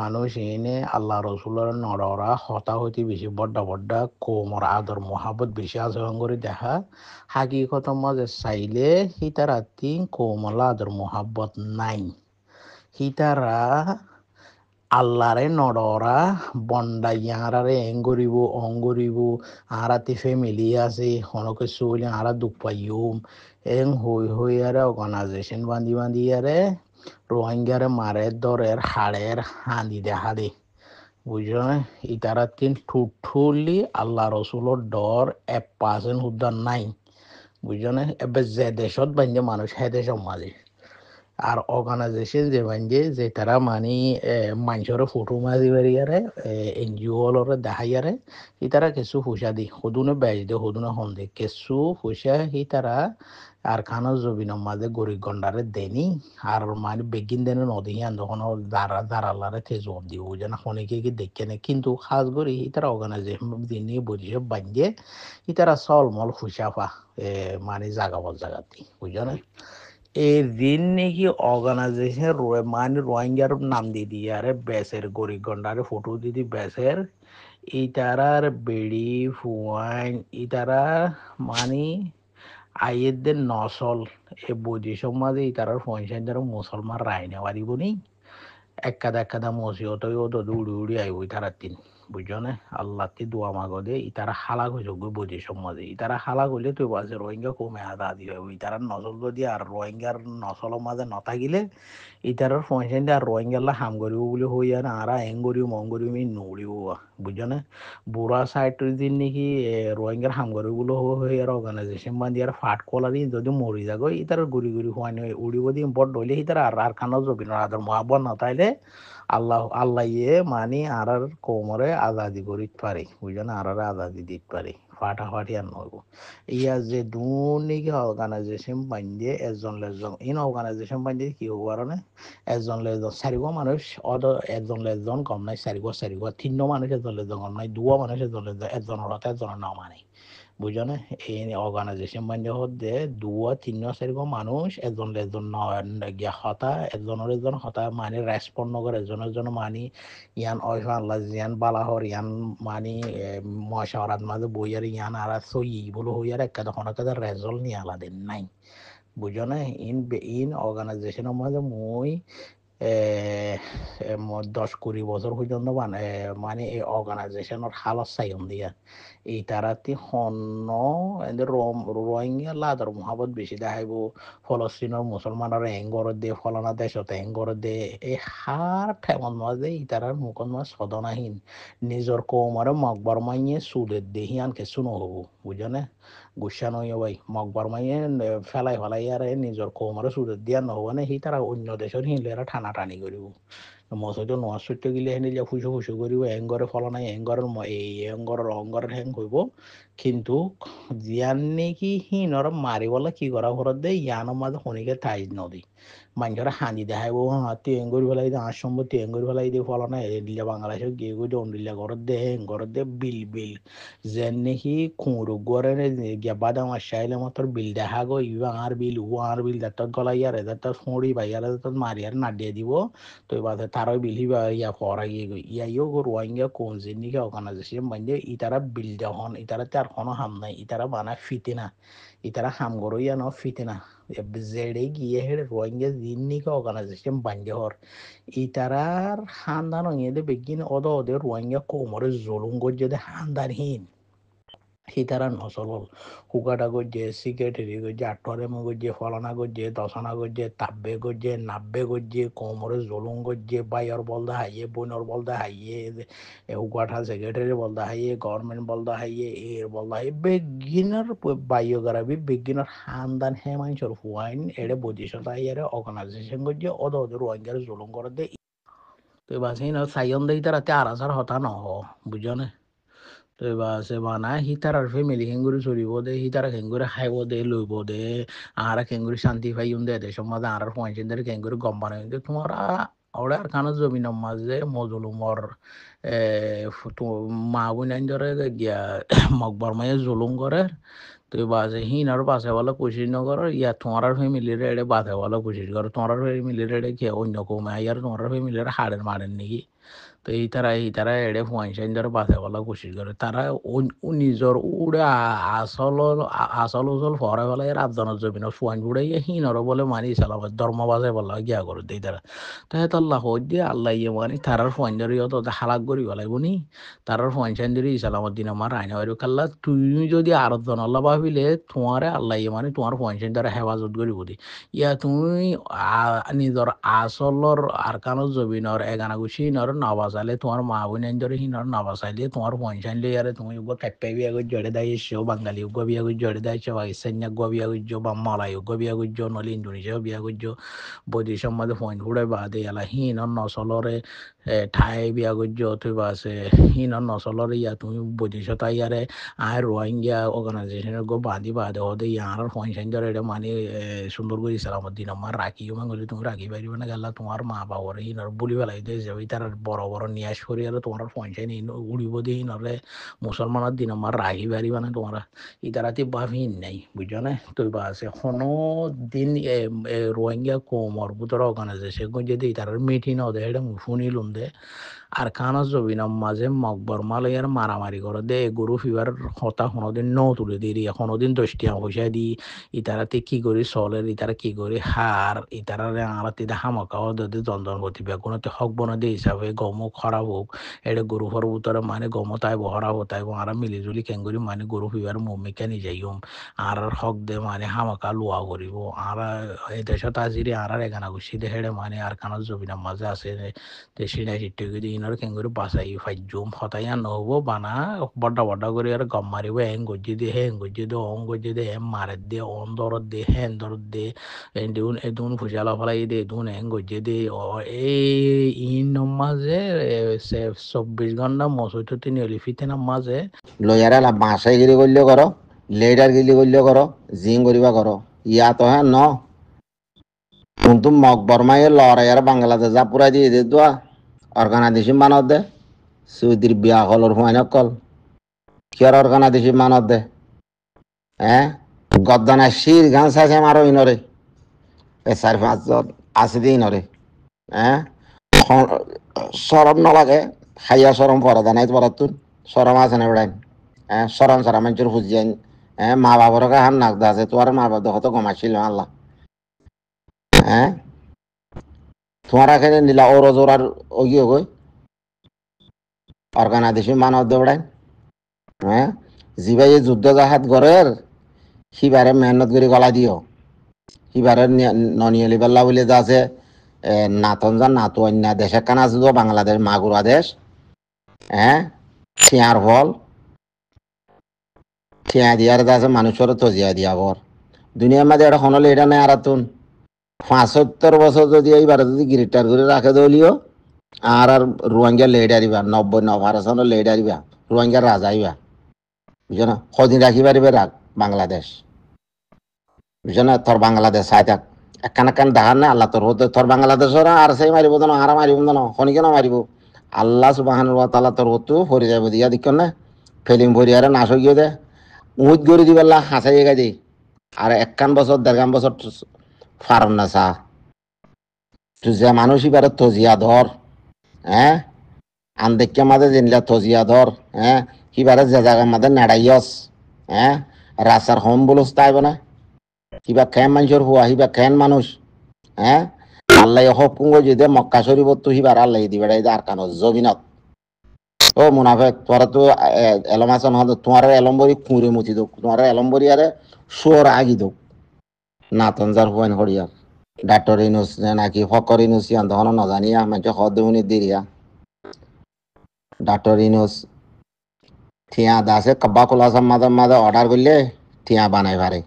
মানুষ এনে আল্লাহ রসুলের নড়রা হতা হইতে বেশি বড্ডা বড্ডা কোমর আদর মহাবত বেশি আচরণ করে দেখা হাকিকত মাঝে চাইলে হিতারা তিন কোমলা আদর মহাব্বত নাই হিতারা আল্লাহরে নড়রা বন্ডা ইয়ারারে এঙ্গরিব অঙ্গরিব আরাতে ফ্যামিলি আছে হনকে চলি আরা দুঃখ পাইম এং হই হই আরে অর্গানাইজেশন বান্ধি বান্ধি আরে রোহিঙ্গারে মারে দরের হাড়ের হাঁদি দেখা দে বুঝলো ইতারা তিন ঠুঠুলি আল্লাহ রসুলোর ডর 1% উদ্ধার নাই বুঝলো না এবার যে দেশত বান্ধে মানুষ হে দেশের মাঝে আর অর্গানাইজেশন যে বান্ধে যে তারা মানে মানুষের ফটো মাঝি বাড়িয়ারে এনজিও লরে দেখাইয়ারে ই তারা কিছু পয়সা দি সদুনে বেচ দে সদুনে হন দে কিছু পয়সা সি তারা আর খানো জবিনের মাঝে গরিব গন্ডারে দেনি আর মানে বেগিন দেনে নদী আন তখন দাঁড়া দাঁড়ালারে তেজ দিব বুঝে না অনেকে কি দেখে না কিন্তু খাস করি ই তারা অর্গানাইজেশন দিন বরিশে বান্ধে ই তারা চল মল পয়সা পা মানে জাগাবর জাগাতি বুঝো না এই ঋণ নাকি অর্গানাইজেশন মানে রোহিঙ্গার নাম দিয়ে দিয়ে আরে বেসের গরিব গন্ডারে ফটো দিদি বেসের ইতারার বেড়ি ফুয়াইন ইতারা মানে আইয়েদের নসল এ বদি সমাজে ইতারার পয়সা দ্বারা মুসলমান রায় নেওয়া দিব নি একাদা একাদা মসিহত ও তো উড়ি উড়ি আইব ইতারা তিন বুঝছো না আল্লাহ তি দোয়া মাগো দে ইতারা হালাক হয়ে যোগ্য বদি সমাজে ইতারা হালাক হইলে তুই বাজে রোহিঙ্গা কমে আদা দি হইব ইতারা নসল যদি আর রোহিঙ্গার নসলের মাঝে নথাকিলে ইতারার পয়সা দিয়ে আর রোহিঙ্গাল্লা হাম করিব বলে হই আর আরা এং করিব মং করিব মি নড়িব বুঝছো না বুড়া সাইড দিন নাকি রোহিঙ্গার হাম করিব বলে হই আর অর্গানাইজেশন বান্ধি আর ফাট কলারি যদি মরি যাগো ইতার গুড়ি গুড়ি হওয়ানি উড়িব দিয়ে বড় হইলে ইতারা আর খানো জবিন আদর মহাব্বত নতাইলে আল্লাহ আল্লাহ ইয়ে মানে আর কোমরে আজাদি করিত পারে বুঝছো না আর আজাদি দিতে পারে ফাটাফাটি আর নইব ইয়া যে দুনিকে অর্গানাইজেশন বান্ধে এজন লেজন ইন অর্গানাইজেশন বান্ধে কি হবো আর এজন লেজন চারিগো মানুষ অদ এজন লেজন কম নাই চারিগো তিন মানুষ এজন লেজন কম নাই দুয়া মানুষ এজন লেজন এজনের হতে এজনের নাম মানে বুঝো না এই অর্গানাইজেশন বান্ধে হতে দুয়া তিন চারিগো মানুষ এজন লেজন গিয়া হতা এজনের এজন হতা মানে রেসপন্ড নগর এজনের জন মানে ইয়ান অয়ফা আল্লাহ ইয়ান বালাহর ইয়ান মানে মশারাত মাঝে বইয়ার ইয়ান আর সই বলে হইয়ার একটা তখন একটা রেজল্ট নিয়ে আলাদা নাই বুঝো না ইন অর্গানাইজেশনের মাঝে মই 10-20 বছর পর্যন্ত মানে এই অর্গানাইজেশনের হালত চাইন দিয়া এই তারাতি হন্য রোহিঙ্গা লাদার মহাবত বেশি দেখাইব ফলস্তিনের মুসলমানের এঙ্গর দে ফলানা দেশত এঙ্গর দে এই হার ঠেমন মাঝে ই তারার মুখত মাছ সদনাহীন নিজর কৌমারে মকবর মাইয়ে সুদের দেহি আন কিছু নহব বুঝো না গুসা নই ভাই মকবর মাইয়ে ফেলাই ফেলাই আর নিজর কৌমারে সুদের দিয়া নহব না সি তারা অন্য দেশের হিলেরা টানা টানি করিব মসজিদে নোয়াজ চৈত্য গিলে হেনে যা ফুসু ফুসু করিব এঙ্গরে ফল নাই এঙ্গরের এই এঙ্গরের অঙ্গরের হ্যাং হইব কিন্তু জিয়ান নেকি হিনর মারিবলে কি করা ঘরত দে ইয়ানোর মাঝে শনিকে তাইজ নদী মানুষের হাঁদি দেখাইব তুই এঙ্গরি ফেলাই দে আর সম্ভব তুই এঙ্গরি ফেলাই দিয়ে ফল নাই দিল্লা বাংলাদেশে গিয়ে গই অন্ডিল্লা ঘরত দে ঘরত দে বিল বিল যেন নাকি খুঁড়ো গড়ে গিয়া বাদাম আসাইলে মাত্র বিল দেখা গো ইউ আর বিল ও আর বিল দাঁতত গলাই আর এদার ফুঁড়ি বাইয়ার মারি আর নাডিয়ে দিব তো এবার তারও বিলি বা ইয়া ফরা গিয়ে গই ইয়াইও গো রোহিঙ্গা কোন জিনিস অর্গানাইজেশন মানে ইতারা বিল যখন ইতারা তার কোনো হাম নাই ইতারা বানা ফিতে না ইতারা হাম গরো ইয়া ন ফিতে না জেডে গিয়ে হেড়ে রোহিঙ্গা জিনিস অর্গানাইজেশন বান্ধে হর ইতারার হান্দান ইয়েদে বেগিন ওদের রোহিঙ্গা কোমরে জলুম গজ্জে হান্দারহীন সীতারা নচলল হুকাটা গজ্জে সিক্রেটারি গজ্জে আঠরে গজ্জে ফলানা গজ্জে দশনা গজ্জে তাব্বে গজ্জে নাব্বে গজ্জে কোমরে জলুং গজ্জে বাইর বলদা হাইয়ে বইনর বলদা হাইয়ে হুকাঠা সেক্রেটারি বলদা হাইয়ে গভর্নমেন্ট বলদা হাইয়ে এর বলদা হাইয়ে বেগিনার বায়োগ্রাফি বেগিনার হান্দান হে মানুষের হুয়াইন এড়ে বজিশতা হাইয়ারে অর্গানাইজেশন গজ্জে ওদের রোহিঙ্গার জলুং করে দে তো এবার সেই না সাইন দেই তারাতে আরাসার হতা নহ বুঝো না তো এবার সে বানায় হিতারার ফ্যামিলি হেঙ্গুরি চলিব দে হিতারা হেঙ্গুরি খাইব দে লইব দে আর হেঙ্গুরি শান্তি পাইম দে দেশের মাঝে আর পয়সা দে হেঙ্গুরি গম বানাই দে তোমার ওরা আর খানো জমিনের মাঝে মজলুমর মা বোন ধরে গিয়া মকবর মায়ে জুলুম করে তো বাসে হিন আর বাসে বলা কোশিশ নগর ইয়া তোমার ফ্যামিলির এড়ে বাসে বলা কোশিশ করে তোমার ফ্যামিলির এড়ে খেয়ে অন্য কমে আর তোমার ফ্যামিলির হাড়ের মারেন নাকি তো এই তারা এড়ে ফুয়াইন ধরে বাঁচে বলা কোশিশ করে তারা নিজের উড়ে আসল উজল ফরে বলে রাজধানের জমিন ফুয়াইন উড়ে হিনর বলে মানি সালামত ধর্ম বাজে বলা গিয়া করে দেই তারা তো হ্যাঁ আল্লাহ দিয়ে আল্লাহ ইয়ে মানে তারার ফুয়াইন ধরে তো হালাক করি বলাই বুনি তারার ফুয়াইন ধরে সালামত দিন আমার আইনা বাইর কাল্লা তুমি যদি আরো জন আল্লাহ ভাবিলে তোমারে আল্লাহ ইয়ে মানে তোমার ফুয়াইন ধরে হেফাজত করি বুঝি ইয়া তুমি নিজের আসলর আরকানোর জবিনর এগানাগুছিনর নবাজালে তোমার মা বোন ধরে হিনর নবাজাইলে তোমার পয়সান লিয়ারে তুমি উগো কাপ্পা বিয়া করে জড়ে দাইছো বাঙালি উগো বিয়া করে জড়ে দাইছো পাকিস্তানিয়া গো বিয়া করছো বা মালাই উগো বিয়া করছো নলে ইন্দোনেশিয়া বিয়া করছো বৈদেশিক মাঝে পয়েন্ট ঘুরে বাদে এলা হিনর নচলরে ঠাই বিয়া করছো অথবা আছে হিনর নচলরে ইয়া তুমি বৈদেশিক ইয়ারে আর রোহিঙ্গা অর্গানাইজেশনের গো বাদে হদে ইয়ার পয়সান ধরে এটা মানে সুন্দর করে ইসলামত দিন আমার রাখিও মাঙ্গলে তুমি রাখি পারিবে না গেলা তোমার মা বাবার হিনর বলি বেলাই দিয়ে যাবে তার বড় বড় নিয়াস করি আর তোমার পয়সা নিয়ে উড়িব দিয়ে হিনরে মুসলমানের দিন আমার রাখি পারিবে না তোমার ইতারাতে বাভিন নাই বুঝছো না তো বা আছে কোনো দিন রোহিঙ্গা কোমর বুতর অর্গানাইজেশন যদি তার মিটিং হদে এটা শুনিলুম দে আর খানা জবিনার মাঝে মকবর মালয়ার মারামারি করে দে গরু ফিবার হতা কোনোদিন ন তুলে দিয়ে কোনোদিন 10 টাকা পয়সা দি ইতারাতে কি করি চলের ইতারা কি করি হার ইতারা আড়াতে হামাকাও যদি জন্দন প্রতিভা কোনোতে হক বনা দিয়ে হিসাবে গমও খারাপ হোক এটা গরু ফর উতরে মানে গম তাই বহরাব তাইব আর মিলিজুলি কেঙ্গুরি মানে গরু ফিবার মমিকা নি যাইম আর হক দে মানে হামাকা লোয়া করিব আর এই দেশত আজিরে আর এগানা গুছি দে হেড়ে মানে আর খানা জবিনার মাঝে আছে সিনাই চিট্টি করে ইনার কেঙ্গুরি বাঁচাই ফাইজুম হতাই আর নহব বানা বড্ডা করে আর গম মারিব হেং গজ্জি দিয়ে হেং গজ্জি দিয়ে অং গজ্জি দিয়ে হেম মারে দিয়ে অন দরদ দিয়ে হেন দরদ দিয়ে এদুন ফুসালা ফলাই দিয়ে এদুন হেং গজ্জি দিয়ে এই ইন মাঝে 24 ঘন্টা মসুতো তিনি অলিফিতে নাম মাঝে লয়ারা লাভ বাসাই গিরি করলেও করো লেডার গিলি করলেও করো জিং করিবা করো ইয়া তো হ্যাঁ ন কিন্তু মগ বর্মাইয়ের লড়াইয়ার বাংলাদেশ যা পুরাই দিয়ে দে দোয়া অর্গানাইজেশন মানত দে সৌদির বিয়া হলর হুয়াইন কল কিয়ার অর্গানাইজেশন মানত দে হ্যাঁ গদ্দানা শির গান চাইছে মারো ইনরে 4-5 জন আছে দিয়ে ইনরে হ্যাঁ সরম নলাগে খাইয়া সরম পরাদা নাই পরাতুন সরম আছে না বেড়াইন হ্যাঁ সরম সারা মানুষের খুঁজিয়ান হ্যাঁ মা বাবার হান নাক দা আছে তোমার মা বাবা হয়তো গমাইছিল আল্লাহ হ্যাঁ তোমার এখানে নীলা ওর জোরার ওগিয়ে গই অর্গানাইজেশন মানব দেবড়াইন হ্যাঁ জিবাই যুদ্ধ জাহাজ গড়ের সিবারে মেহনত করে গলা দিও সিবারে ননিয়ালি বেল্লা বলে যা আছে নাতন যা নাতো অন্য দেশে কান আছে বাংলাদেশ মাগুরা দেশ হ্যাঁ ঠিয়ার ফল ঠিয়া দিয়ার যা আছে মানুষের তজিয়া দিয়া বর দুনিয়ার মাঝে এটা হনলে এটা নেই আর তুন 75 বছর যদি এইবার যদি গ্রেটার করে রাখে দলিও আর রোহিঙ্গা লেট আরিবা 99% লেট আরিবা রোহিঙ্গা রাজা আইবা বুঝছো না কদিন রাখি পারিবে রাখ বাংলাদেশ বুঝছো না তোর বাংলাদেশ চাই থাক একখান দেখার না আল্লাহ তোর হতে তোর বাংলাদেশের আর সেই মারিব না আর মারিব না খনিকে না মারিব আল্লাহ সুবহানাহু ওয়া তাআলা তোর হতো হরি যাইব দিয়া দিক না ফেলিম ভরি আর নাশ হয়ে দে উঁচ গড়ি দিবেলা হাসাই গাই দে আর 1 বছর 1.5 বছর ফারন না চা তুই যে মানুষ এবারে তজিয়া ধর হ্যাঁ আন দেখে মাঝে জেনলা তজিয়া ধর হ্যাঁ কিবারে যে জায়গার মাঝে নেড়াইয়স হ্যাঁ রাস্তার হোম বলস তাইব না কিবা খেন মানুষের হুয়া হিবা খেন মানুষ হ্যাঁ আল্লাহ হকুম যদি মক্কা শরীফ তো হিবার আল্লাহ দিবে আর কান জমিনত ও মুনাফেক তোরা তো এলমাসন হদ তোমার এলম্বরি কুঁড়ে মুতি দোক তোমার এলম্বরি আরে সোর আগি দোক নাতনজার হুয়াইন হরিয়ার ডাক্তার ইনুস নাকি ফকর ইনুস ইয়ান তখন নজানিয়া মানুষ হদ উনি দিরিয়া ডাক্তার ইনুস ঠিয়া দাসে কব্বা খোলাসার মাঝে মাঝে অর্ডার করলে ঠিয়া বানাই পারে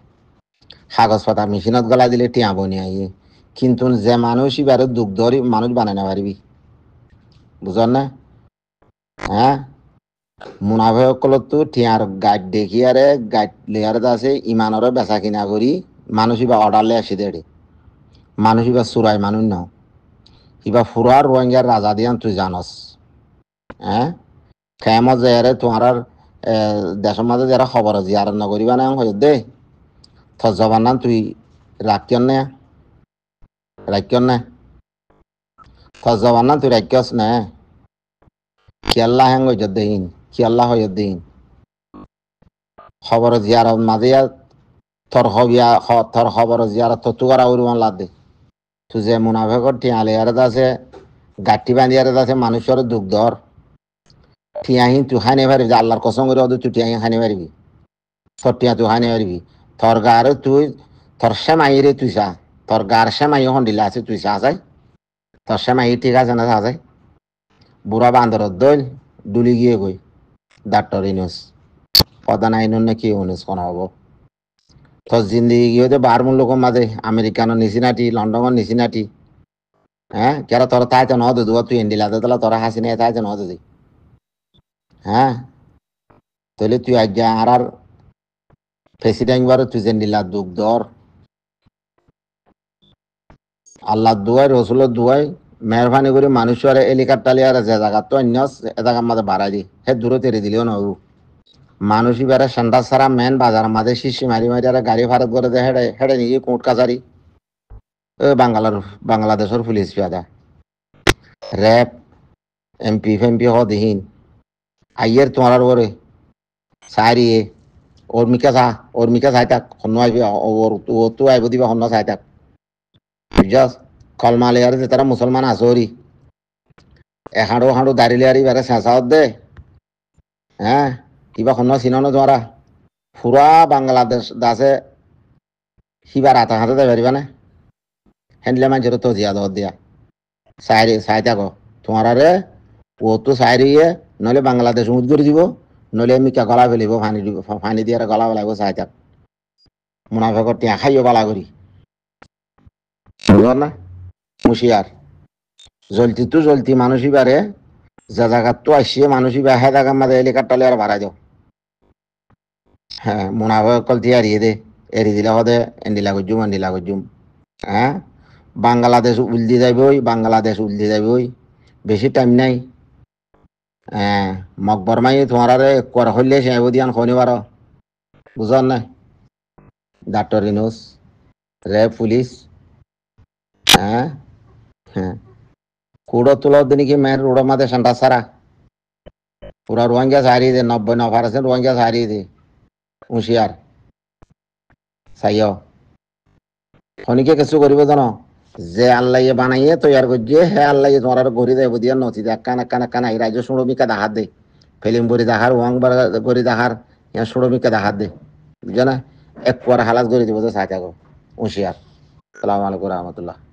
কাগজ পাতা মেশিনত গলা দিলে ঠিয়া বনিয়ে আই কিন্তু যে মানুষ এবারে দুঃখ ধরি মানুষ বানাই না পারবি বুঝল না হ্যাঁ মুনাফেকলতো ঠিয়ার গাইড দেখি আরে গাইড লেয়ার আছে ইমানরে বেচা কিনা করি মানুষ ইবা অর্ডার লে আসি দেড়ি মানুষ ইবা চুরাই মানুষ ন ইবা ফুরার রোহিঙ্গার রাজা দিয়ান তুই জানস হ্যাঁ খেমত যে তোমার দেশের মাঝে যারা খবর জিয়ার নগরিবা না হয়ে দে থর জবান না তুই রাখিয়ন নে রাখিয়ন নে থর জবান না তুই রাখিয়স নে কি আল্লাহ হ্যাং হইদিন কি আল্লাহ হইদিন খবর জিয়ারত মাঝে থর খবর জিয়ারত তো করা উড়মান লাদে তুই যে মুনাফেকর টিয়ালে আর আছে গাঠি বান্ধি আর আছে মানুষের দুঃখ ধর টিয়াহি তুই হানি পারবি আল্লাহর কসম করে তুই টিয়াহি হানি পারবি তোর টিয়া তুই হানি পারবি তোর গারে তুই তোর সেমাইরে তুই চা তোর গার সেমাই হন্ডিলা আছে তুই চা যাই তোর সেমাই ঠিক আছে না চা যাই বুড়া বান্দরত দইল ডুলি গিয়ে গই ডাক্তার ইনুস প্রধান আইনুন না কি ইনুস কোন হবো তোর জিন্দিগি গিয়ে বার মূল্য মাঝে আমেরিকানো নিচিনাটি লন্ডনের নিচিনাটি হ্যাঁ কেরা তোর তাইতে ন দু তুই এন্ডিলা দিলা তোরা হাসি নিয়ে তাইতে ন দিদি হ্যাঁ তাহলে তুই আজ্ঞা আর প্রেসিডেন্ট বার তুই জেন্ডিলা দুঃখ ধর আল্লাহ দুয়াই রসুলের দুয়াই মেহরবানি করে মানুষের এলাকার তালি আর যে জায়গা তো অন্য জায়গার মাঝে বাড়াই দি হে দূরে তেরে দিলেও নহবো মানুষই বেড়ে সেন্টার সারা মেন বাজার মাঝে শিশি মারি মারি আর গাড়ি ভাড়া করে দেয় হেডে হেডে নিয়ে কোর্ট কাছারি বাংলাদেশের পুলিশ পেয়াদা র্যাব এমপি ফেমপি হদিহীন আইয়ের তোমার ওরে সারিয়ে ওর মিকা চাই থাক হন্য আইবি ও তো আইব দিবা হন্য চাই থাক বুঝছস কলমালে আর যে তারা মুসলমান আসরি এহাঁড়ো হাঁড়ো দাঁড়িলে আর এবারে চেঁচাওত দে হ্যাঁ কিবা হন্য চিনানো তোমারা পুরা বাংলাদেশ দাসে সিবার হাতে হাতে দেয় পারিবা না হ্যান্ডলে মানুষের তো জিয়া দর দিয়া চাই থাকো তোমারা রে ও তো চাইরিয়ে নইলে বাংলাদেশ উঠ করে দিব নইলে মিকা গলা ফেলিব পানি দিয়ে গলা ফেলাইব চাই থাক মুনাফেকর টিয়া খাইও গলা করি বুঝল না মুশিয়ার জলতি তো জলতি মানুষই বারে যে জায়গার তো আসিয়ে মানুষই বা হ্যাঁ জায়গার মাঝে এলাকার টালে আর ভাড়া যাও হ্যাঁ মুনাফেকর দিয়ে এড়িয়ে দে এড়িয়ে দিলে হদে এন্ডিলা করজুম হ্যাঁ বাংলাদেশ উল্দি যাইবই বাংলাদেশ উল্দি যাইবই বেশি টাইম নাই হ্যাঁ মকবর মাই তোমার কর হইলে সে দিয়ান শনিবার বুঝার না ডাক্তার ইনুস র্যাব পুলিশ হ্যাঁ হ্যাঁ কুড়ো তুলো দিন কি মেয়ের রোড মাঝে সেন্টার সারা পুরা রোহিঙ্গা সারিয়ে দে 99% রোহিঙ্গা সারিয়ে দে হুঁশিয়ার চাইও শনিকে কিছু করিব জানো যে আল্লাহ বানাইয়ে তৈয়ার করছে হে আল্লাহ তোমার গড়ি দেব দিয়া নথি দেখ কানা এই রাজ্য সুরমিকা দেখার দে ফিল্ম বরি দেখার ওয়াং গড়ি দেখার ইয়া সুরমিকা দেখার দে বুঝছো না এক হালাত গড়ি দিব তো চাই থাকো হুঁশিয়ার সালাম আলাইকুম রহমতুল্লাহ